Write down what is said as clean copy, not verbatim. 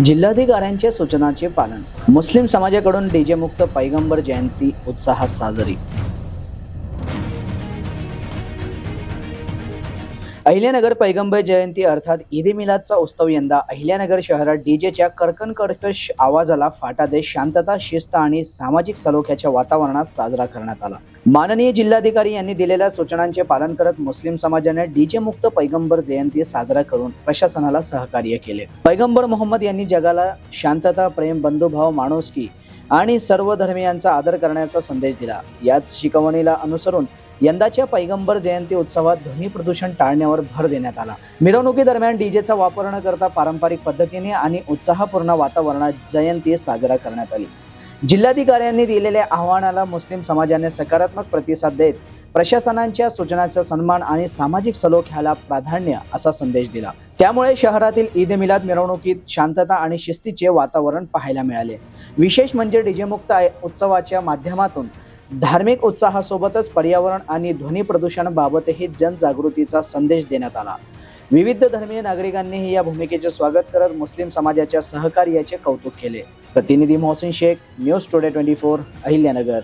जिल्हाधिकाऱ्यांच्या सूचनांचे पालन. मुस्लिम समाजाकडून डीजे मुक्त पैगंबर जयंती उत्साहात साजरी. अहिल्यानगर पैगंबर जयंती अर्थात ईद ए मिलादचा उत्सव यंदा अहिल्यानगर शहरात डीजेच्या कर्कश आवाजाला फाटा देत शांतता, शिस्त आणि सामाजिक सलोख्याच्या वातावरणात साजरा करण्यात आला. माननीय जिल्हाधिकारी यांनी दिलेल्या सूचनांचे पालन करत मुस्लिम समाजाने डीजे मुक्त पैगंबर जयंती साजरा करून प्रशासनाला सहकार्य केले. पैगंबर मोहम्मद यांनी जगाला शांतता, प्रेम, बंधुभाव, माणुसकी आणि सर्व धर्मियांचा आदर करण्याचा संदेश दिला. याच शिकवणीला अनुसरून यंदाच्या पैगंबर जयंती उत्सवात ध्वनी प्रदूषण टाळण्यावर भर देण्यात आला. मिरवणुकीदरम्यान डीजेचा वापर न करता पारंपरिक पद्धतीने आणि उत्साहपूर्ण वातावरणात जयंती साजरा करण्यात आली. जिल्हाधिकाऱ्यांनी दिलेल्या आवाहनाला मुस्लिम समाजाने सकारात्मक प्रतिसाद देत प्रशासनाच्या सूचनांचा सन्मान आणि सामाजिक सलोख्याला प्राधान्य असा संदेश दिला. त्यामुळे शहरातील ईद ए मिलाद मिरवणुकीत शांतता आणि शिस्तीचे वातावरण पाहायला मिळाले. विशेष म्हणजे डीजे मुक्त उत्सवाच्या माध्यमातून धार्मिक उत्साहासोबतच पर्यावरण आणि ध्वनी प्रदूषणाबाबतही जनजागृतीचा संदेश देण्यात आला. विविध धर्मीय नागरिकांनीही या भूमिकेचे स्वागत करत मुस्लिम समाजाच्या सहकार्याचे कौतुक केले. प्रतिनिधी मोहसिन शेख, न्यूज टुडे 24, अहिल्यानगर.